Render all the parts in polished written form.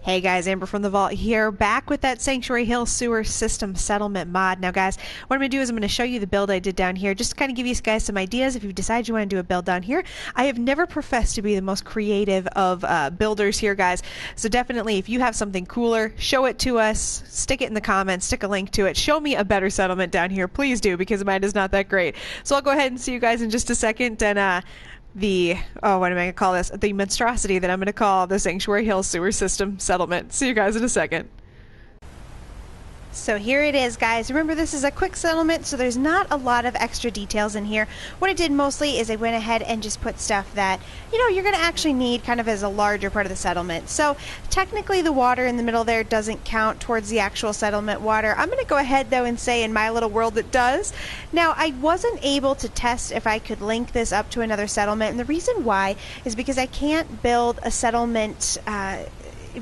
Hey guys, Amber from the Vault here, back with that Sanctuary Hill Sewer System Settlement mod. Now guys, what I'm going to do is I'm going to show you the build I did down here, just to kind of give you guys some ideas if you decide you want to do a build down here. I have never professed to be the most creative of builders here, guys, so definitely if you have something cooler, show it to us, stick it in the comments, stick a link to it, show me a better settlement down here, please do, because mine is not that great. So I'll go ahead and see you guys in just a second, and what am I going to call this? The monstrosity that I'm going to call the Sanctuary Hill Sewer System Settlement. See you guys in a second. So here it is, guys. Remember, this is a quick settlement, so there's not a lot of extra details in here. What I did mostly is I went ahead and just put stuff that, you're going to actually need kind of as a larger part of the settlement. So technically the water in the middle there doesn't count towards the actual settlement water. I'm going to go ahead, though, and say in my little world it does. Now, I wasn't able to test if I could link this up to another settlement, and the reason why is because I can't build a settlement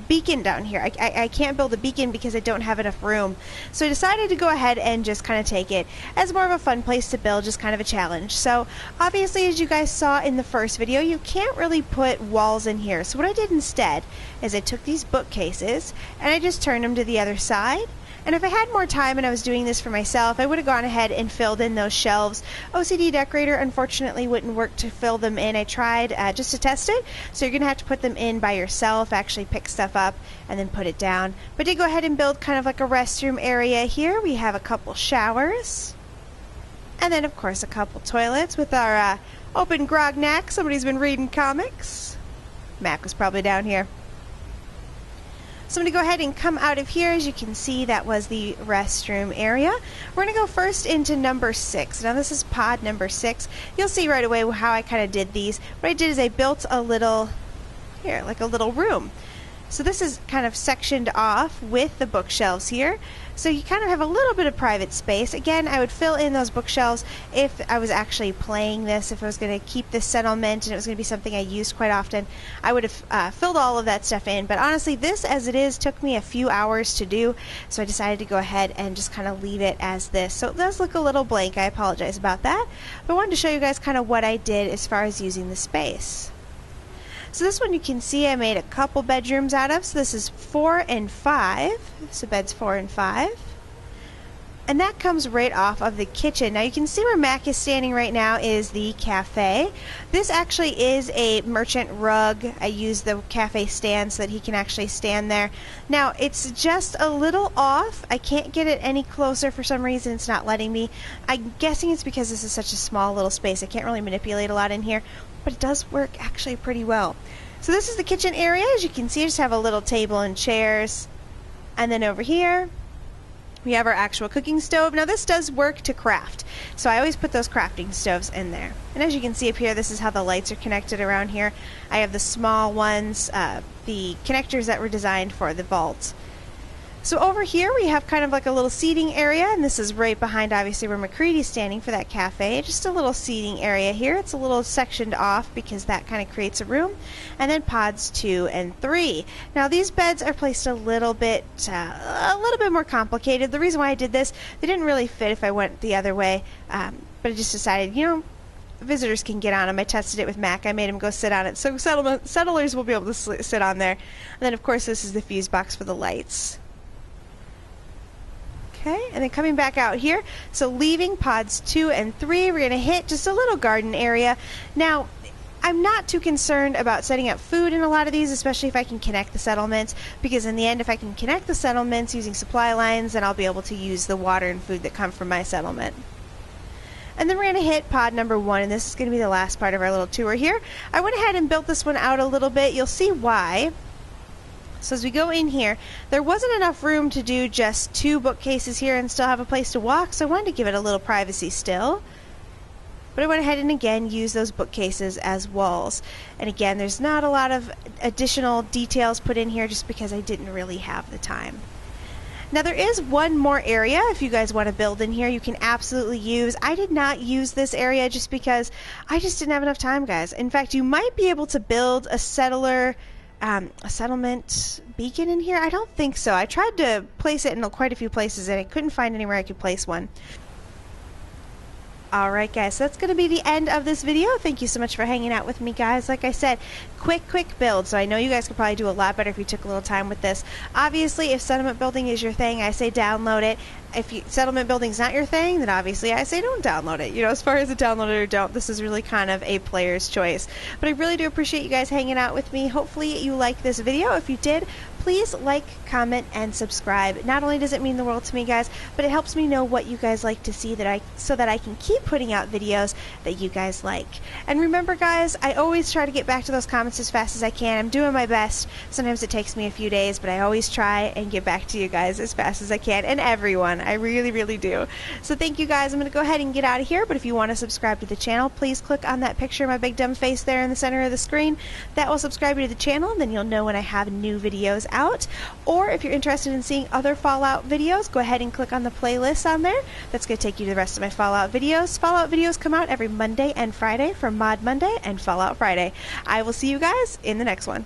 beacon down here. I can't build a beacon because I don't have enough room. So I decided to go ahead and just kind of take it as more of a fun place to build, just kind of a challenge. So obviously, as you guys saw in the first video, you can't really put walls in here. So what I did instead is I took these bookcases and I just turned them to the other side. And if I had more time and I was doing this for myself, I would have gone ahead and filled in those shelves. OCD Decorator unfortunately wouldn't work to fill them in. I tried just to test it, so you're going to have to put them in by yourself, actually pick stuff up and then put it down. But I did go ahead and build kind of like a restroom area here. We have a couple showers, and then of course a couple toilets with our open grognack. Somebody's been reading comics. Mac was probably down here. So I'm going to go ahead and come out of here. As you can see, that was the restroom area. We're going to go first into number 6. Now this is pod number 6. You'll see right away how I kind of did these. What I did is I built a little, like a little room. So this is kind of sectioned off with the bookshelves here. So you kind of have a little bit of private space. Again, I would fill in those bookshelves if I was actually playing this, if I was going to keep this settlement and it was going to be something I used quite often. I would have filled all of that stuff in. But honestly, this as it is took me a few hours to do. So I decided to go ahead and just kind of leave it as this. So it does look a little blank. I apologize about that. But I wanted to show you guys kind of what I did as far as using the space. So this one you can see I made a couple bedrooms out of. So this is 4 and 5. So beds 4 and 5. And that comes right off of the kitchen. Now you can see where Mac is standing right now is the cafe. This actually is a merchant rug. I use the cafe stand so that he can actually stand there. Now it's just a little off. I can't get it any closer for some reason. It's not letting me. I'm guessing it's because this is such a small little space. I can't really manipulate a lot in here. But it does work actually pretty well. So this is the kitchen area. As you can see, I just have a little table and chairs. And then over here, we have our actual cooking stove. Now this does work to craft. So I always put those crafting stoves in there. And as you can see up here, this is how the lights are connected around here. I have the small ones, the connectors that were designed for the vault. So over here we have kind of like a little seating area, and this is right behind obviously where McCready's standing for that cafe. Just a little seating area here. It's a little sectioned off because that kind of creates a room. And then pods 2 and 3. Now these beds are placed a little bit more complicated. The reason why I did this, they didn't really fit if I went the other way, but I just decided, visitors can get on them. I tested it with Mac. I made him go sit on it, so settlers will be able to sit on there. And then of course this is the fuse box for the lights. Okay, and then coming back out here, so leaving pods 2 and 3, we're going to hit just a little garden area. Now, I'm not too concerned about setting up food in a lot of these, especially if I can connect the settlements, because in the end, if I can connect the settlements using supply lines, then I'll be able to use the water and food that come from my settlement. And then we're going to hit pod number 1, and this is going to be the last part of our little tour here. I went ahead and built this one out a little bit. You'll see why. So as we go in here, there wasn't enough room to do just 2 bookcases here and still have a place to walk, so I wanted to give it a little privacy still. But I went ahead and again used those bookcases as walls. And again, there's not a lot of additional details put in here just because I didn't really have the time. Now there is one more area if you guys want to build in here you can absolutely use. I did not use this area just because I just didn't have enough time, guys. In fact, you might be able to build a settlement beacon in here. I don't think so. I tried to place it in quite a few places and I couldn't find anywhere I could place one. Alright guys, so that's going to be the end of this video. Thank you so much for hanging out with me, guys. Like I said, quick build, so I know you guys could probably do a lot better if you took a little time with this. Obviously, if settlement building is your thing, I say download it. If settlement building is not your thing, then obviously I say don't download it. You know, as far as a download it or don't, this is really kind of a player's choice. But I really do appreciate you guys hanging out with me. Hopefully you liked this video. If you did, please like, comment, and subscribe. Not only does it mean the world to me, guys, but it helps me know what you guys like to see so that I can keep putting out videos that you guys like. And remember, guys, I always try to get back to those comments as fast as I can. I'm doing my best. Sometimes it takes me a few days, but I always try and get back to you guys as fast as I can, and everyone. I really do. So thank you, guys. I'm going to go ahead and get out of here, but if you want to subscribe to the channel, please click on that picture of my big dumb face there in the center of the screen. That will subscribe you to the channel, and then you'll know when I have new videos out. Or if you're interested in seeing other Fallout videos, go ahead and click on the playlist on there. That's going to take you to the rest of my Fallout videos. Fallout videos come out every Monday and Friday for Mod Monday and Fallout Friday. I will see you guys in the next one.